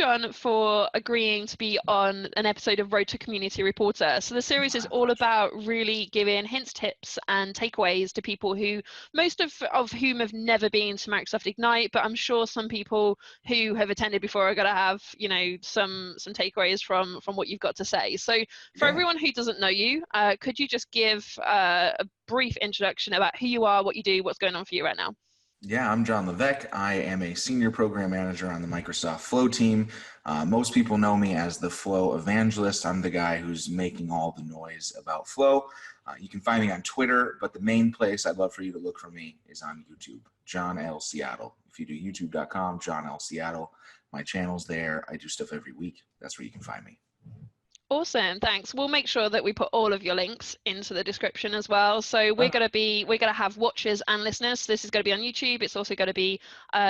Jon, for agreeing to be on an episode of Road to Community Reporter. So the series is all about really giving hints, tips, and takeaways to people who, most of whom have never been to Microsoft Ignite, but I'm sure some people who have attended before are going to have, you know, some takeaways from what you've got to say. So for everyone who doesn't know you, could you just give a brief introduction about who you are, what you do, what's going on for you right now? Yeah, I'm Jon Levesque. I am a senior program manager on the Microsoft Flow team. Most people know me as the Flow evangelist. I'm the guy who's making all the noise about Flow. You can find me on Twitter, but the main place I'd love for you to look for me is on YouTube, Jon L. Seattle. If you do youtube.com, Jon L. Seattle, my channel's there. I do stuff every week. That's where you can find me. Awesome, thanks. We'll make sure that we put all of your links into the description as well. So we're gonna have watchers and listeners. So this is going to be on YouTube. It's also going to be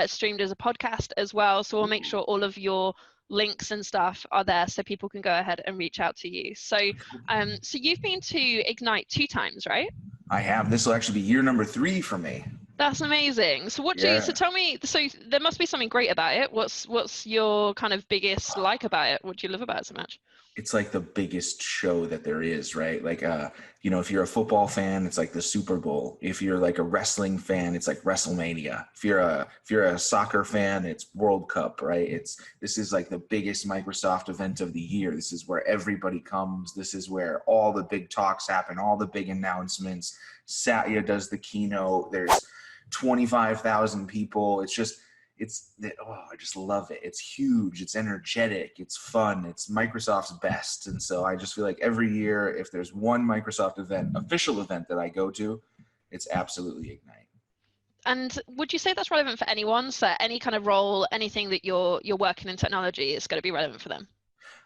streamed as a podcast as well. So we'll make sure all of your links and stuff are there so people can go ahead and reach out to you. So so you've been to Ignite 2 times, right? I have. This will actually be year number 3 for me. That's amazing. So so tell me, so there must be something great about it. What's your kind of biggest like about it? What do you love about it so much? It's like the biggest show that there is, right? Like, you know, if you're a football fan, it's like the Super Bowl. If you're like a wrestling fan, it's like WrestleMania. If you're a soccer fan, it's World Cup, right? This is like the biggest Microsoft event of the year. This is where everybody comes. This is where all the big talks happen, all the big announcements. Satya does the keynote. There's 25,000 people. I just love it. It's huge. It's energetic. It's fun. It's Microsoft's best. And so I just feel like every year, if there's one Microsoft event, official event that I go to, it's absolutely Ignite. And would you say that's relevant for anyone? So any kind of role, anything that you're working in technology is going to be relevant for them?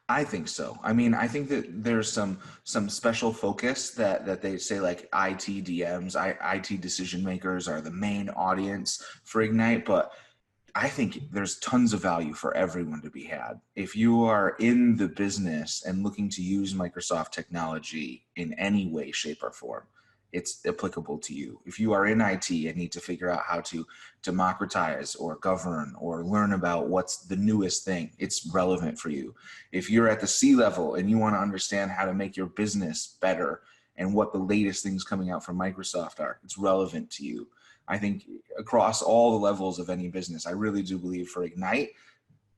I think so. I mean, I think that there's some special focus that they say, like IT DMs, IT decision makers are the main audience for Ignite, but I think there's tons of value for everyone to be had. If you are in the business and looking to use Microsoft technology in any way, shape, or form, it's applicable to you. If you are in IT and need to figure out how to democratize or govern or learn about what's the newest thing, it's relevant for you. If you're at the C-level and you want to understand how to make your business better and what the latest things coming out from Microsoft are, it's relevant to you. I think across all the levels of any business, I really do believe for Ignite,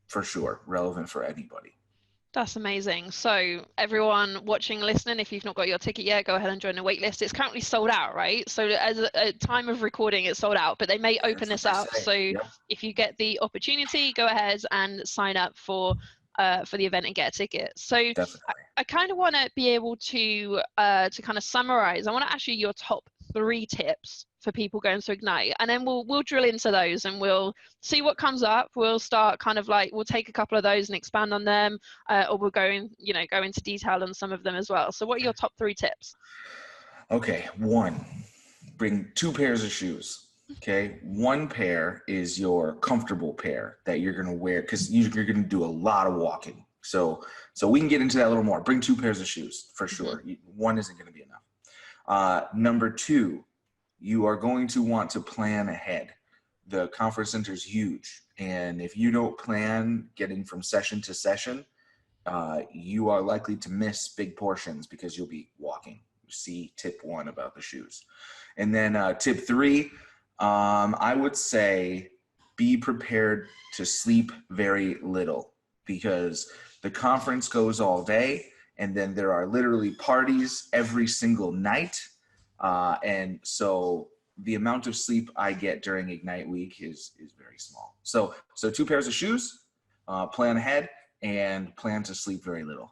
for sure, relevant for anybody. That's amazing. So everyone watching, listening, if you've not got your ticket yet, go ahead and join the wait list. It's currently sold out, right? So as a time of recording, it's sold out, but they may open this up. So if you get the opportunity, go ahead and sign up for the event and get a ticket. So I kind of want to be able to kind of summarize. I want to ask you your top 3 tips for people going to Ignite, and then we'll drill into those and we'll see what comes up. We'll start kind of like, we'll take a couple of those and expand on them, or we'll go into detail on some of them as well. So what are your top 3 tips? Okay, 1, bring 2 pairs of shoes. Okay, 1 pair is your comfortable pair that you're going to wear because you're going to do a lot of walking. So we can get into that a little more. Bring 2 pairs of shoes for sure. 1 isn't going to be enough. Number 2, you are going to want to plan ahead. The conference center is huge, and if you don't plan getting from session to session, you are likely to miss big portions because you'll be walking. See tip 1 about the shoes. And then tip 3, I would say be prepared to sleep very little, because the conference goes all day and then there are literally parties every single night. And so the amount of sleep I get during Ignite week is very small. So 2 pairs of shoes, plan ahead, and plan to sleep very little.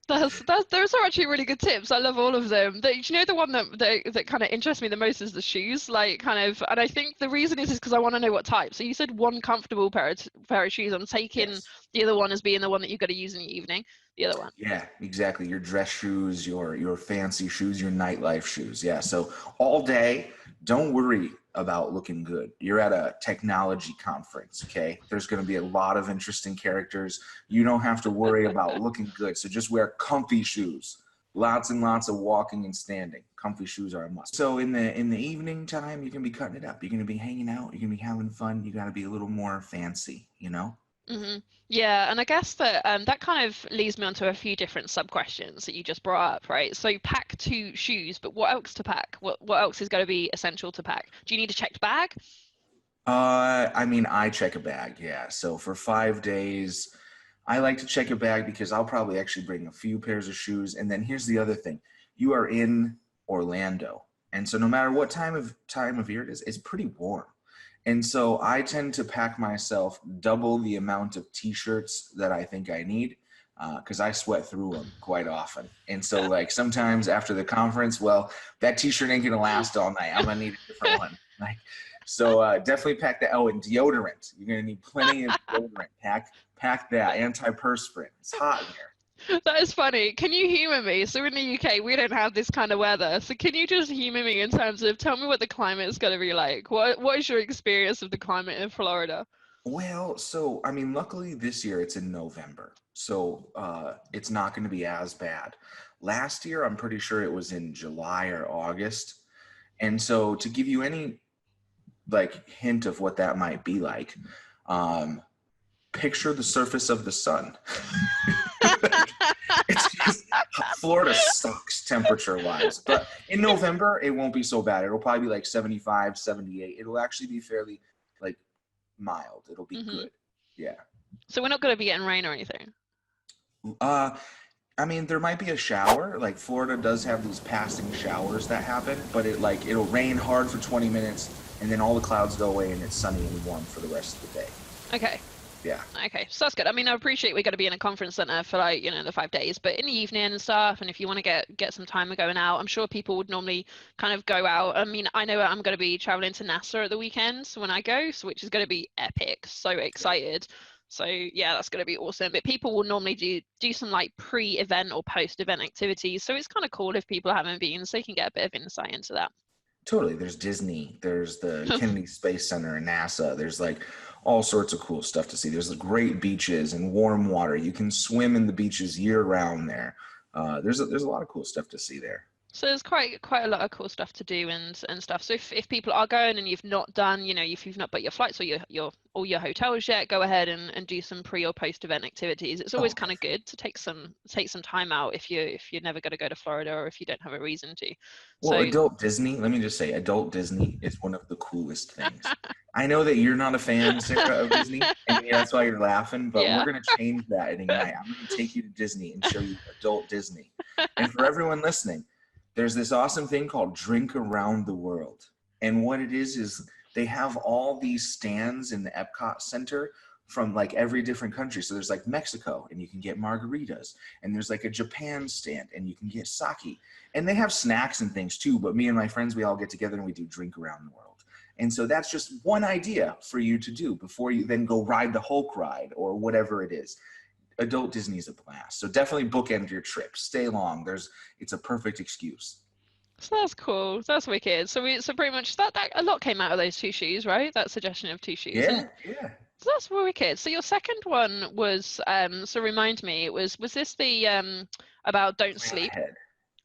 Those are actually really good tips. I love all of them. You know, the one that kind of interests me the most is the shoes, like kind of, and I think the reason is because I want to know what type. So you said 1 comfortable pair of shoes. I'm taking the other one as being the one that you've got to use in the evening. The other one. Yeah, exactly. Your dress shoes, your fancy shoes, your nightlife shoes. Yeah. So all day, don't worry about looking good. You're at a technology conference, okay? There's going to be a lot of interesting characters. You don't have to worry about looking good. So just wear comfy shoes. Lots and lots of walking and standing. Comfy shoes are a must. So in the evening time, you can be cutting it up. You're going to be hanging out. You're going to be having fun. You got to be a little more fancy, you know? Yeah, and I guess that that kind of leads me onto a few different sub questions that you just brought up, right? So pack 2 shoes, but what else to pack? What else is going to be essential to pack? Do you need a checked bag? I mean, I check a bag, yeah. So for 5 days, I like to check a bag because I'll probably actually bring a few pairs of shoes. And then here's the other thing: you are in Orlando, and so no matter what time of year it is, it's pretty warm. And so I tend to pack myself double the amount of t-shirts that I think I need because I sweat through them quite often. And so like sometimes after the conference, well, that t-shirt ain't gonna last all night. I'm gonna need a different one. Like so, definitely pack that. Oh, and deodorant. You're gonna need plenty of deodorant. Pack that antiperspirant. It's hot in there. That is funny. Can you humor me? So in the UK, we don't have this kind of weather. So can you just humor me in terms of tell me what the climate is going to be like? What is your experience of the climate in Florida? Well, so I mean, luckily this year it's in November, so it's not going to be as bad. Last year, I'm pretty sure it was in July or August, and so to give you any like hint of what that might be like, um, picture the surface of the sun. It's just Florida sucks temperature wise, but in November it won't be so bad. It'll probably be like 75, 78. It'll actually be fairly like mild. It'll be Hmm. good. Yeah. So we're not going to be getting rain or anything. Uh, I mean, there might be a shower. Like Florida does have these passing showers that happen, but it'll rain hard for 20 minutes and then all the clouds go away and it's sunny and warm for the rest of the day. Okay. Yeah. Okay, so that's good. I mean, I appreciate we're going to be in a conference center for like, the 5 days, but in the evening and stuff, and if you want to get some time of going out, I'm sure people would normally kind of go out. I mean, I know I'm going to be traveling to NASA at the weekend when I go, so which is going to be epic. So excited. So yeah, that's going to be awesome. But people will normally do some like pre-event or post-event activities. So it's kind of cool if people haven't been, so you can get a bit of insight into that. Totally. There's Disney, there's the Kennedy Space Center and NASA. There's like all sorts of cool stuff to see. There's the great beaches and warm water. You can swim in the beaches year round there. There's a lot of cool stuff to see there. So there's quite a lot of cool stuff to do and stuff. So if people are going and you've not done, if you've not booked your flights or your hotels yet, go ahead and do some pre or post event activities. It's always Oh, kind of good to take some time out if you're never going to go to Florida or if you don't have a reason to. well, So adult Disney, let me just say, adult Disney is one of the coolest things. I know that you're not a fan, Sarah, of Disney, and that's why you're laughing, but we're yeah. going to change that at Ignite. I'm going to take you to Disney and show you adult Disney. And for everyone listening, there's this awesome thing called Drink Around the World. And what it is they have all these stands in the Epcot Center from like every different country. So there's like Mexico and you can get margaritas, and there's like a Japan stand and you can get sake. And they have snacks and things too, but me and my friends, we all get together and we do Drink Around the World. And so that's just one idea for you to do before you then go ride the Hulk ride or whatever it is. Adult Disney is a blast. So definitely bookend your trip. Stay long. It's a perfect excuse. So that's cool. That's wicked. So pretty much that a lot came out of those 2 shoes, right? That suggestion of 2 shoes. And Yeah, yeah. so that's wicked. So your second one was so remind me, was this the about don't Plan sleep? ahead.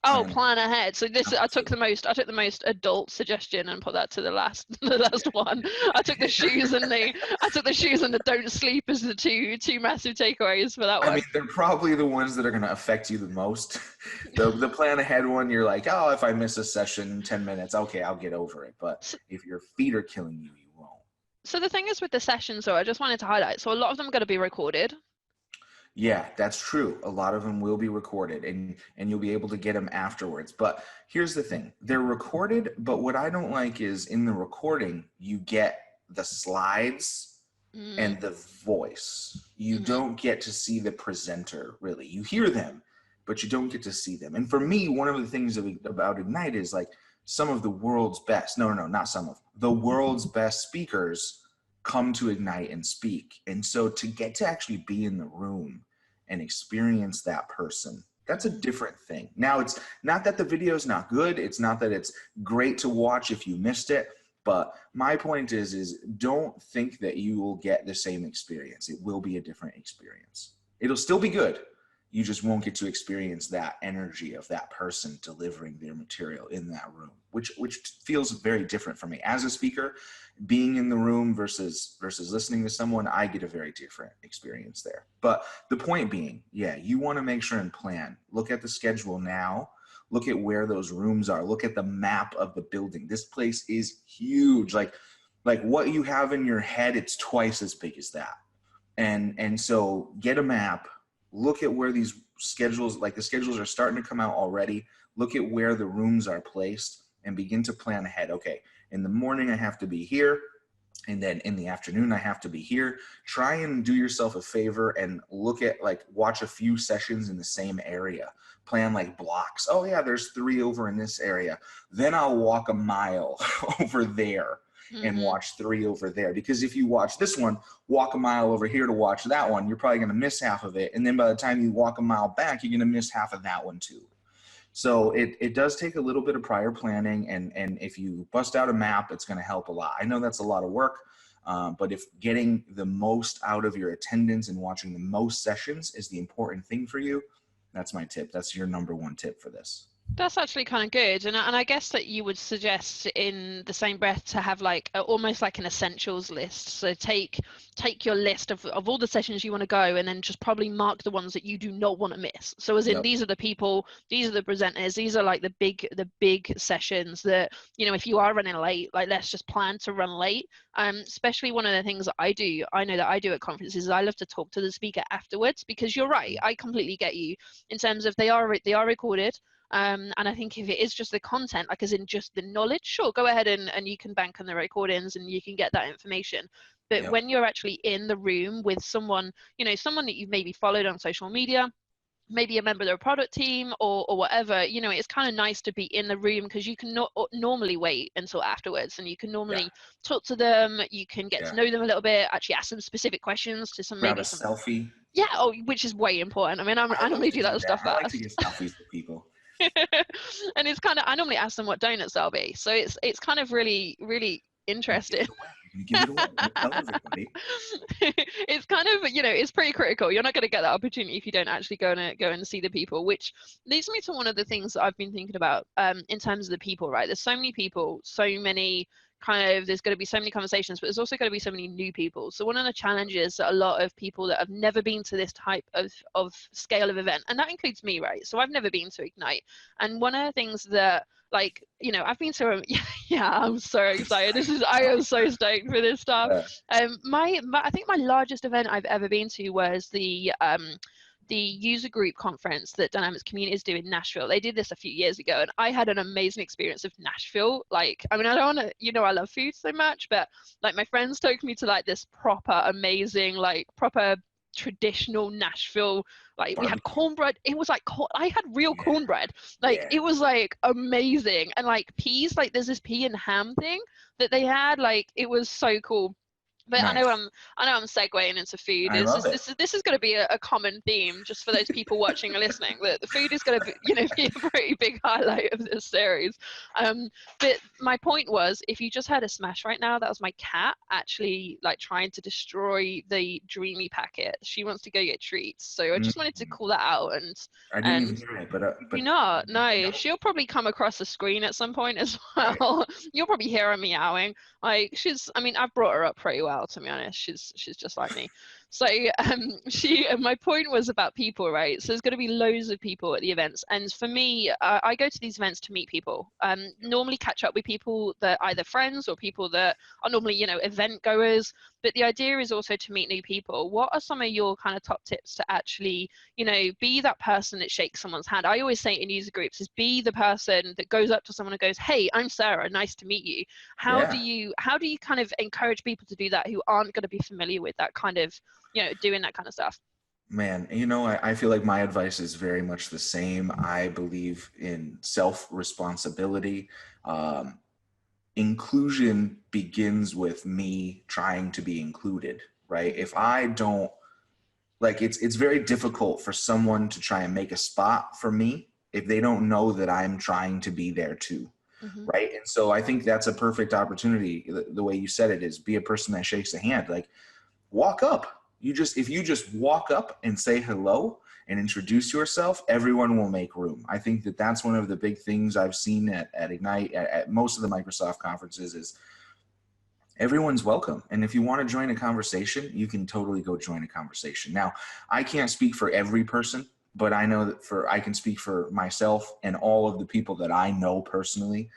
Oh, Plan plan ahead. So this number two. I took the most adult suggestion and put that to the last the last one. I took the shoes and the don't sleep as the two massive takeaways for that I mean, one. they're probably the ones that are going to affect you the most. The plan ahead one, you're like, oh, if I miss a session 10 minutes, okay, I'll get over it. But So, if your feet are killing you, you won't. so the thing is with the sessions, though, I just wanted to highlight. So a lot of them are going to be recorded. Yeah, that's true. A lot of them will be recorded and you'll be able to get them afterwards. But here's the thing. They're recorded, but what I don't like is in the recording, you get the slides Mm, and the voice. You hmm. don't get to see the presenter really. You hear them, but you don't get to see them. And for me, one of the things about Ignite is like some of the world's best, no, not some of the world's best speakers come to Ignite and speak. And so to get to actually be in the room and experience that person, that's a different thing. Now, it's not that the video is not good. It's not that it's great to watch if you missed it. But my point is don't think that you will get the same experience. It will be a different experience. It'll still be good, you just won't get to experience that energy of that person delivering their material in that room, which feels very different for me as a speaker. Being in the room versus listening to someone, I get a very different experience there. But the point being, yeah, you want to make sure and plan. Look at the schedule now. Look at where those rooms are. Look at the map of the building. This place is huge. Like what you have in your head, it's twice as big as that. And so get a map. Look at where these schedules, like the schedules are starting to come out already. Look at where the rooms are placed and begin to plan ahead. Okay, in the morning I have to be here, and then in the afternoon I have to be here. Try and do yourself a favor and look at, like, watch a few sessions in the same area. Plan like blocks. Oh yeah, there's 3 over in this area. Then I'll walk a mile over there and watch 3 over there. Because if you watch this one, walk a mile over here to watch that one, you're probably going to miss half of it. And then by the time you walk a mile back, you're going to miss half of that one too. So it does take a little bit of prior planning, and if you bust out a map, it's going to help a lot. I know that's a lot of work, but if getting the most out of your attendance and watching the most sessions is the important thing for you, that's my tip. That's your number 1 tip for this. That's actually kind of good, and I guess that you would suggest in the same breath to have like almost like an essentials list. So take your list of all the sessions you want to go, and then just probably mark the ones that you do not want to miss. So as in, these are the people, these are the presenters, these are like the big sessions that, you know, if you are running late, like let's just plan to run late. Especially one of the things that I know that I do at conferences is I love to talk to the speaker afterwards, because you're right, I completely get you in terms of they are recorded. And I think if it is just the content, like as in just the knowledge, sure, go ahead and you can bank on the recordings and you can get that information. But when you're actually in the room with someone, you know, someone that you've maybe followed on social media, maybe a member of their product team or whatever, you know, it's kind of nice to be in the room, because you can not normally wait until afterwards, and you can normally talk to them, you can get to know them a little bit, actually ask them specific questions to some, grab maybe a some selfie. Yeah, which is way important. I mean, I normally do that stuff I like fast. to get selfies with people. And it's kind of, I normally ask them what donuts they'll be, so it's kind of really interesting. Give it away. Tell everybody. It's kind of, you know, it's pretty critical. You're not going to get that opportunity if you don't actually go and see the people, which leads me to one of the things that I've been thinking about in terms of the people, right? There's so many people, so many there's going to be so many conversations, but there's also going to be so many new people. So one of the challenges that a lot of people that have never been to this type of scale of event, and that includes me, right? So I've never been to Ignite. And one of the things that, like, you know, I've been to I'm so excited. I am so stoked for this stuff. I think my largest event I've ever been to was the user group conference that Dynamics Communities do in Nashville. They did this a few years ago, and I had an amazing experience of Nashville. Like, I mean, I don't want to, you know, I love food so much, but like my friends took me to like this proper amazing, like proper traditional Nashville, like we had cornbread. It was like, I had real cornbread. Like it was like amazing. And like peas, like there's this pea and ham thing that they had. Like it was so cool. But nice. I know I'm segueing into food. This is going to be a common theme just for those people watching and listening. That the food is going to be, you know, be a pretty big highlight of this series. But my point was, if you just heard a smash right now, that was my cat actually like trying to destroy the Dreamy packet. She wants to go get treats, so I just wanted to call that out. And I didn't even hear it, but you know, no, she'll probably come across the screen at some point as well. Right. You'll probably hear her meowing. Like I mean, I've brought her up pretty well, to be honest. She's just like me. So my point was about people, right? So there's going to be loads of people at the events, and for me, I go to these events to meet people. Normally catch up with people that are either friends or people that are normally, you know, event goers. But the idea is also to meet new people. What are some of your kind of top tips to actually, you know, be that person that shakes someone's hand? I always say in user groups is be the person that goes up to someone and goes, "Hey, I'm Sarah. Nice to meet you." How do you kind of encourage people to do that who aren't going to be familiar with that kind of, you know, doing that kind of stuff? Man, you know, I feel like my advice is very much the same. I believe in self-responsibility. Inclusion begins with me trying to be included, right? If I don't, like, it's very difficult for someone to try and make a spot for me if they don't know that I'm trying to be there too. Right. And so I think that's a perfect opportunity. The way you said it is be a person that shakes a hand, like walk up. If you just walk up and say hello and introduce yourself, everyone will make room. I think that that's one of the big things I've seen at Ignite, at most of the Microsoft conferences, is everyone's welcome. And if you want to join a conversation, you can totally go join a conversation. Now, I can't speak for every person, but I know that I can speak for myself and all of the people that I know personally.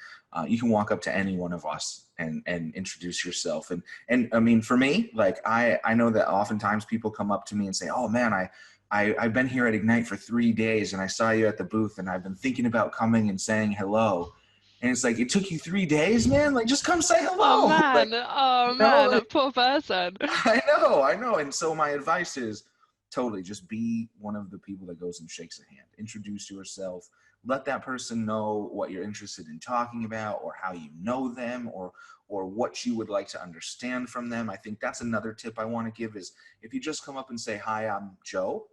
You can walk up to any one of us and introduce yourself. And I mean, for me, like, I know that oftentimes people come up to me and say, oh man, I've been here at Ignite for 3 days and I saw you at the booth and I've been thinking about coming and saying hello. And it's like, it took you 3 days, man? Like, just come say hello. Oh man, Like, oh man, like, poor person. I know. And so my advice is totally just be one of the people that goes and shakes a hand. Introduce yourself. Let that person know what you're interested in talking about, or how you know them, or what you would like to understand from them. I think that's another tip I want to give is, if you just come up and say, hi, I'm Joe.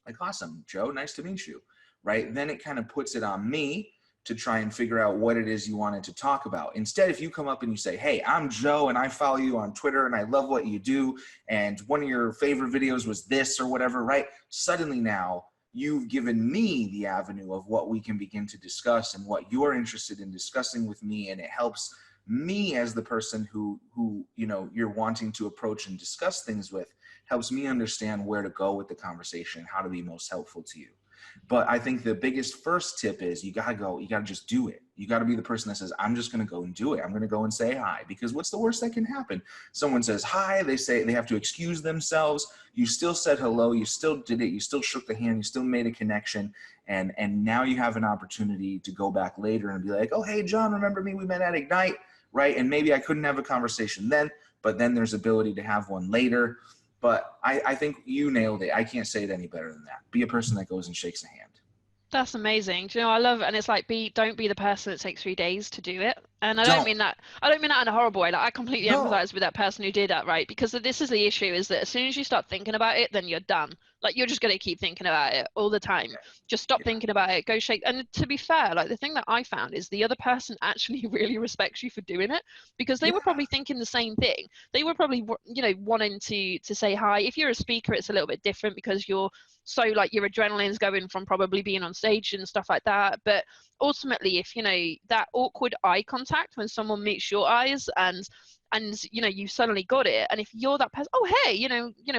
Like, awesome, Joe, nice to meet you, right? Then it kind of puts it on me to try and figure out what it is you wanted to talk about. Instead, if you come up and you say, hey, I'm Joe and I follow you on Twitter and I love what you do, and one of your favorite videos was this or whatever, right? Suddenly now you've given me the avenue of what we can begin to discuss and what you're interested in discussing with me, and it helps me as the person who you're wanting to approach and discuss things with, helps me understand where to go with the conversation, how to be most helpful to you. But I think the biggest first tip is you got to just do it. You got to be the person that says, I'm just going to go and do it. I'm going to go and say hi, because what's the worst that can happen? Someone says hi, they say they have to excuse themselves. You still said hello. You still did it. You still shook the hand. You still made a connection. And now you have an opportunity to go back later and be like, oh, hey, John, remember me? We met at Ignite, right? And maybe I couldn't have a conversation then, but then there's ability to have one later. But I think you nailed it. I can't say it any better than that. Be a person that goes and shakes a hand. That's amazing. Do you know, I love it. And it's like, don't be the person that takes 3 days to do it. And I don't mean that in a horrible way. Like, I completely empathize with that person who did that, right? Because this is the issue, is that as soon as you start thinking about it, then you're done. Like, you're just going to keep thinking about it all the time. Just stop thinking about it, go shake. And to be fair, like, the thing that I found is the other person actually really respects you for doing it, because they were probably thinking the same thing. They were probably, wanting to say hi. If you're a speaker, it's a little bit different, because your adrenaline's going from probably being on stage and stuff like that. But ultimately, if that awkward eye contact when someone meets your eyes, and you suddenly got it, and if you're that person, oh hey,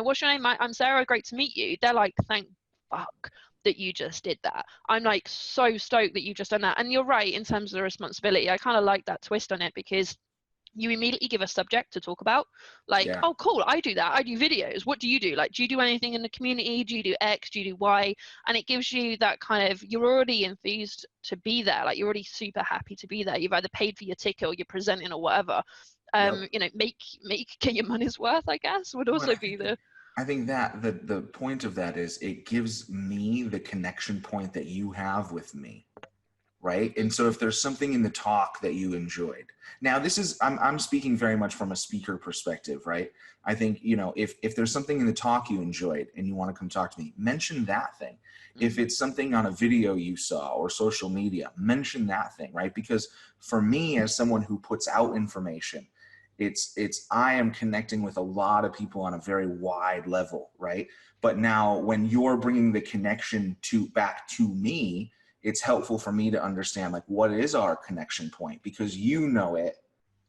what's your name? I'm Sarah, great to meet you. They're like, thank fuck that you just did that. I'm like so stoked that you've just done that. And you're right in terms of the responsibility. I kind of like that twist on it, because you immediately give a subject to talk about, like, oh cool, I do that, I do videos. What do you do? Like, do you do anything in the community? Do you do X? Do you do Y? And it gives you that kind of, you're already enthused to be there. Like, you're already super happy to be there. You've either paid for your ticket or you're presenting or whatever. Get your money's worth, I guess, would also be the. I think that the point of that is, it gives me the connection point that you have with me. Right. And so if there's something in the talk that you enjoyed, now this is, I'm speaking very much from a speaker perspective, right? I think, if there's something in the talk you enjoyed and you want to come talk to me, mention that thing. If it's something on a video you saw or social media, mention that thing, right? Because for me, as someone who puts out information, I am connecting with a lot of people on a very wide level, right? But now when you're bringing the connection back to me, it's helpful for me to understand, like, what is our connection point, because you know it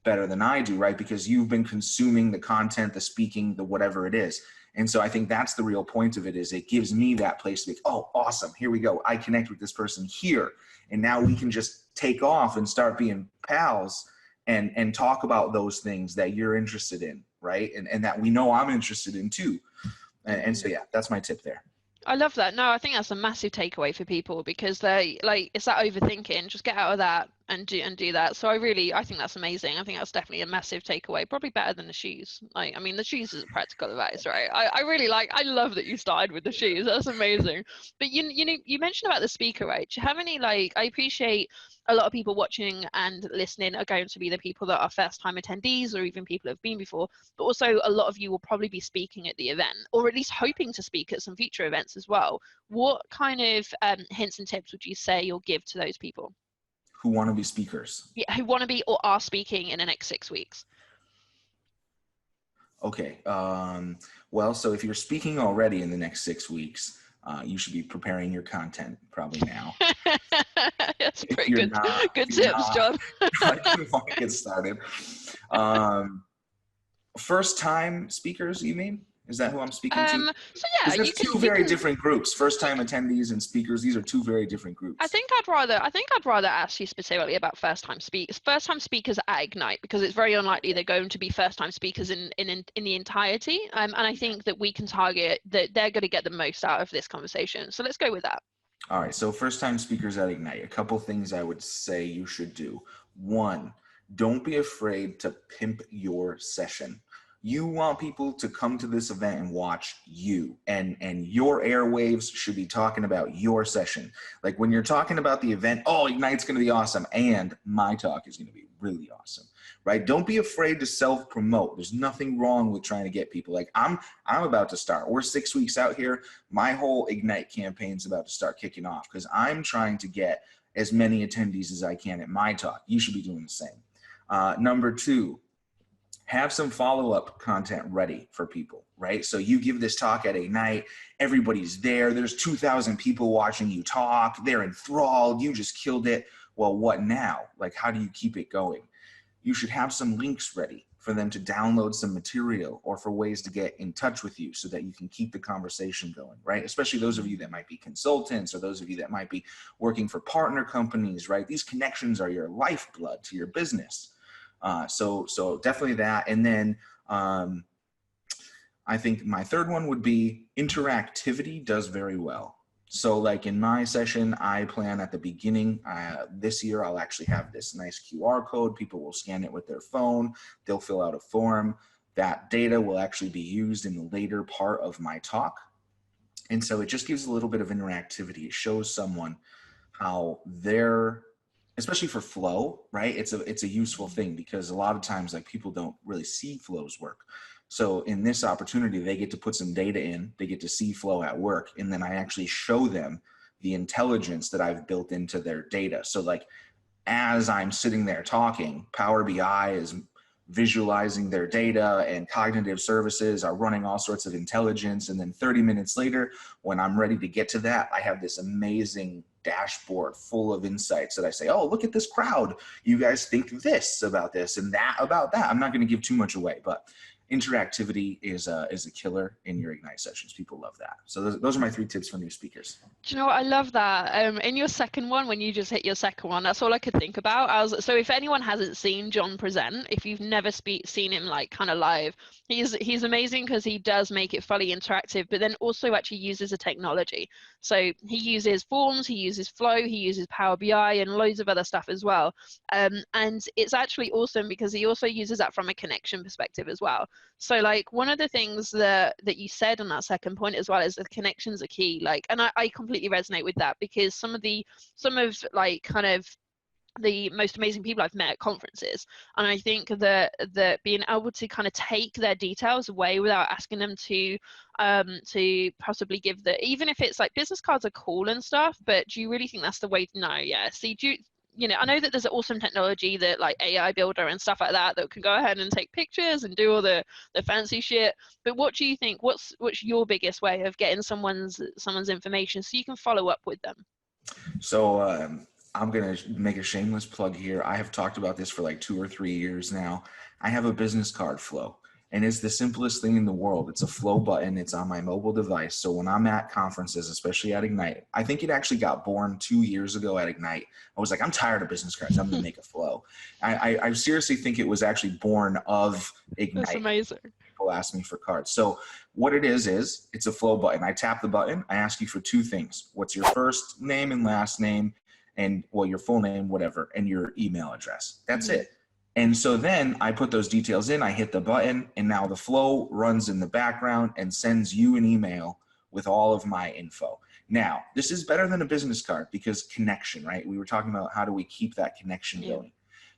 better than I do, right? Because you've been consuming the content, the speaking, the whatever it is. And so I think that's the real point of it, is it gives me that place to be, oh, awesome, here we go. I connect with this person here. And now we can just take off and start being pals and talk about those things that you're interested in, right? And that we know I'm interested in too. And so, yeah, that's my tip there. I love that. No, I think that's a massive takeaway for people, because they it's that overthinking. Just get out of that and do that. So I think that's amazing. I think that's definitely a massive takeaway. Probably better than the shoes. Like, I mean, the shoes is practical advice, right? I love that you started with the shoes. That's amazing. But you mentioned about the speaker, right? Do you have any, I appreciate a lot of people watching and listening are going to be the people that are first time attendees, or even people who have been before, but also a lot of you will probably be speaking at the event, or at least hoping to speak at some future events as well. What kind of hints and tips would you say you'll give to those people who want to be speakers? Yeah, who want to be or are speaking in the next 6 weeks? Okay. Well, so if you're speaking already in the next 6 weeks, You should be preparing your content probably now. That's If pretty you're good. not, Good tips, John. I want to get started. First time speakers, you mean? Is that who I'm speaking to? So yeah, Because there's two very different groups. First time attendees and speakers. These are two very different groups. I think I'd rather ask you specifically about first time speakers. First time speakers at Ignite, because it's very unlikely they're going to be first time speakers in the entirety. And I think that we can target that they're going to get the most out of this conversation. So let's go with that. All right. So first time speakers at Ignite. A couple things I would say you should do. One, don't be afraid to pimp your session. You want people to come to this event and watch you, and your airwaves should be talking about your session. Like when you're talking about the event, oh, Ignite's going to be awesome, and my talk is going to be really awesome, right? Don't be afraid to self-promote. There's nothing wrong with trying to get people. Like I'm about to start. We're 6 weeks out here. My whole Ignite campaign's about to start kicking off because I'm trying to get as many attendees as I can at my talk. You should be doing the same. Number two, have some follow-up content ready for people, right? So you give this talk at Ignite, everybody's there, there's 2,000 people watching you talk, they're enthralled, you just killed it. Well, what now? Like, how do you keep it going? You should have some links ready for them to download some material or for ways to get in touch with you so that you can keep the conversation going, right? Especially those of you that might be consultants or those of you that might be working for partner companies, right? These connections are your lifeblood to your business. So definitely that. And then I think my third one would be interactivity does very well. So like in my session, I plan at the beginning, this year, I'll actually have this nice QR code. People will scan it with their phone. They'll fill out a form. That data will actually be used in the later part of my talk. And so it just gives a little bit of interactivity. It shows someone how they're, especially for flow, right? It's a useful thing because a lot of times like people don't really see flows work. So in this opportunity, they get to put some data in, they get to see flow at work, and then I actually show them the intelligence that I've built into their data. So like as I'm sitting there talking, Power BI is visualizing their data and cognitive services are running all sorts of intelligence. And then 30 minutes later, when I'm ready to get to that, I have this amazing dashboard full of insights that I say, oh, look at this crowd. You guys think this about this and that about that. I'm not going to give too much away, but interactivity is a killer in your Ignite sessions. People love that. So those are my 3 tips for new speakers. Do you know what? I love that. In your second one, when you just hit your second one, that's all I could think about. So if anyone hasn't seen Jon present, if you've never seen him like kind of live, he's amazing because he does make it fully interactive, but then also actually uses a technology. So he uses forms, he uses Flow, he uses Power BI and loads of other stuff as well. And it's actually awesome because he also uses that from a connection perspective as well. So like one of the things that you said on that second point as well is the connections are key. Like, and I completely resonate with that because some of like kind of the most amazing people I've met at conferences, and I think that being able to kind of take their details away without asking them to possibly give even if it's like business cards are cool and stuff, but do you really think that's the way? No, yeah. See, I know that there's an awesome technology that like AI builder and stuff like that can go ahead and take pictures and do all the fancy shit. But what do you think? What's your biggest way of getting someone's information so you can follow up with them? So I'm going to make a shameless plug here. I have talked about this for like 2 or 3 years now. I have a business card flow. And it's the simplest thing in the world. It's a flow button. It's on my mobile device. So when I'm at conferences, especially at Ignite, I think it actually got born 2 years ago at Ignite. I was like, I'm tired of business cards. I'm going to make a flow. I seriously think it was actually born of Ignite. That's amazing. People ask me for cards. So what it is it's a flow button. I tap the button. I ask you for 2 things. What's your first name and last name? And well, your full name, whatever, and your email address. That's it. And so then I put those details in, I hit the button, and now the flow runs in the background and sends you an email with all of my info. Now, this is better than a business card because connection, right? We were talking about how do we keep that connection going.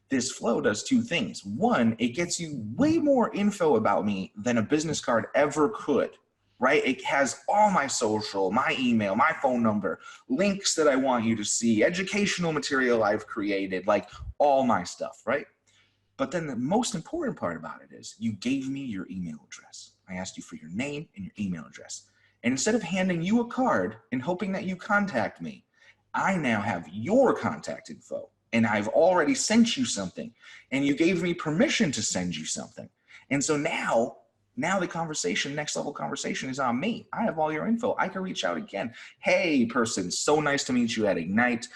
This flow does 2 things. One, it gets you way more info about me than a business card ever could, right? It has all my social, my email, my phone number, links that I want you to see, educational material I've created, like all my stuff, right? But then the most important part about it is you gave me your email address. I asked you for your name and your email address. And instead of handing you a card and hoping that you contact me, I now have your contact info, and I've already sent you something, and you gave me permission to send you something. And so now the conversation, next level conversation, is on me. I have all your info. I can reach out again. Hey, person, so nice to meet you at Ignite.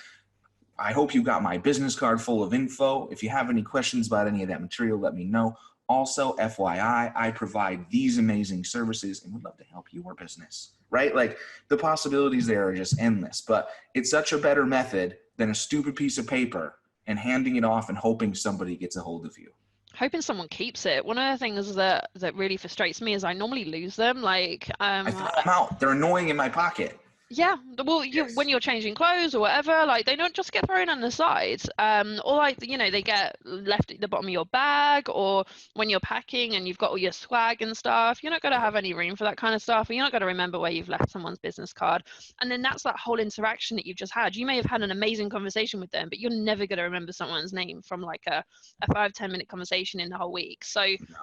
I hope you got my business card full of info. If you have any questions about any of that material, let me know. Also, FYI, I provide these amazing services and would love to help your business, right? Like, the possibilities there are just endless, but it's such a better method than a stupid piece of paper and handing it off and hoping somebody gets a hold of you. Hoping someone keeps it. One of the things that really frustrates me is I normally lose them. Like, I throw them out. They're annoying in my pocket. Yeah, well, Yes. when you're changing clothes or whatever, like, they don't just get thrown on the side, or like, you know, they get left at the bottom of your bag, or when you're packing and you've got all your swag and stuff, you're not going to have any room for that kind of stuff, and you're not going to remember where you've left someone's business card. And then that's that whole interaction that you've just had. You may have had an amazing conversation with them, but you're never going to remember someone's name from like a 5-10 minute conversation in the whole week. So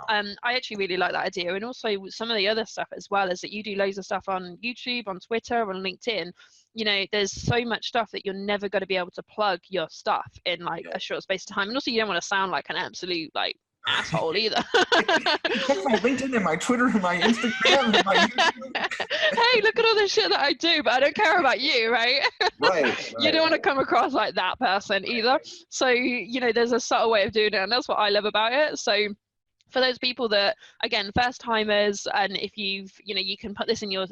I actually really like that idea. And also some of the other stuff as well is that you do loads of stuff on YouTube, on Twitter, on LinkedIn. You know, there's so much stuff that you're never going to be able to plug your stuff in like a short space of time. And also, you don't want to sound like an absolute like asshole either. Check my LinkedIn and my Twitter and my Instagram and my YouTube. Hey, look at all the shit that I do, but I don't care about you, right? Right. You don't want to come across like that person either. So, you know, there's a subtle way of doing it, and that's what I love about it. So for those people that, again, first timers, and if you can put this in your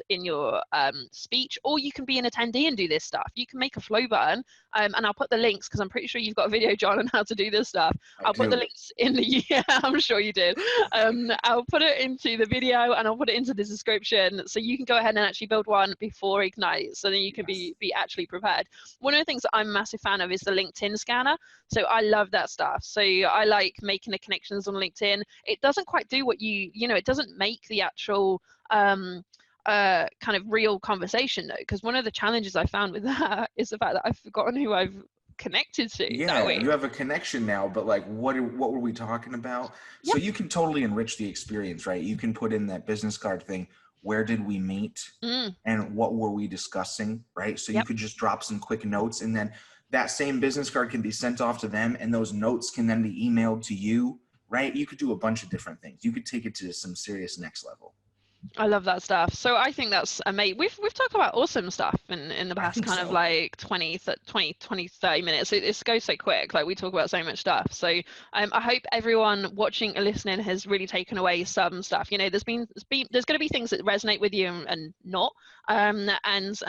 speech, or you can be an attendee and do this stuff. You can make a flow button, and I'll put the links, because I'm pretty sure you've got a video, John, on how to do this stuff. I'll put the links in the, yeah, I'm sure you did. I'll put it into the video, and I'll put it into the description, so you can go ahead and actually build one before Ignite, so then you can be actually prepared. One of the things that I'm a massive fan of is the LinkedIn scanner. So I love that stuff. So I like making the connections on LinkedIn. It doesn't quite do what it doesn't make the actual kind of real conversation, though, because one of the challenges I found with that is the fact that I've forgotten who I've connected to. Yeah, you have a connection now, but like, what were we talking about? So you can totally enrich the experience, right? You can put in that business card thing. Where did we meet? And what were we discussing, right? So you could just drop some quick notes, and then that same business card can be sent off to them, and those notes can then be emailed to you, right? You could do a bunch of different things. You could take it to some serious next level. I love that stuff. So I think that's amazing. We've talked about awesome stuff in the past kind of like 20, 30 minutes. It goes so quick. Like, we talk about so much stuff. So I hope everyone watching and listening has really taken away some stuff. You know, there's going to be things that resonate with you and not. And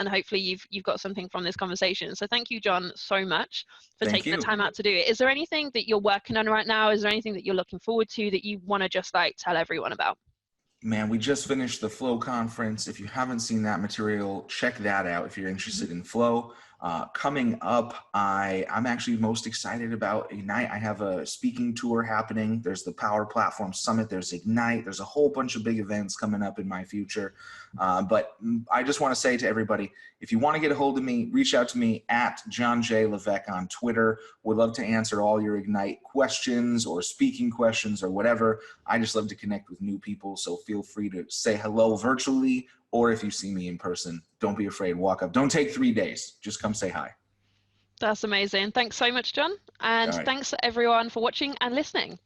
hopefully you've got something from this conversation. So thank you, John, so much for taking the time out to do it. Is there anything that you're working on right now? Is there anything that you're looking forward to that you want to just like tell everyone about? Man, we just finished the Flow conference. If you haven't seen that material, check that out if you're interested in Flow. Coming up, I'm actually most excited about Ignite. I have a speaking tour happening. There's the Power Platform Summit. There's Ignite. There's a whole bunch of big events coming up in my future. But I just want to say to everybody, if you want to get a hold of me, reach out to me at Jon J. Levesque on Twitter. Would love to answer all your Ignite questions or speaking questions or whatever. I just love to connect with new people. So feel free to say hello virtually, or if you see me in person, don't be afraid, walk up. Don't take 3 days. Just come say hi. That's amazing. Thanks so much, John. And thanks everyone for watching and listening.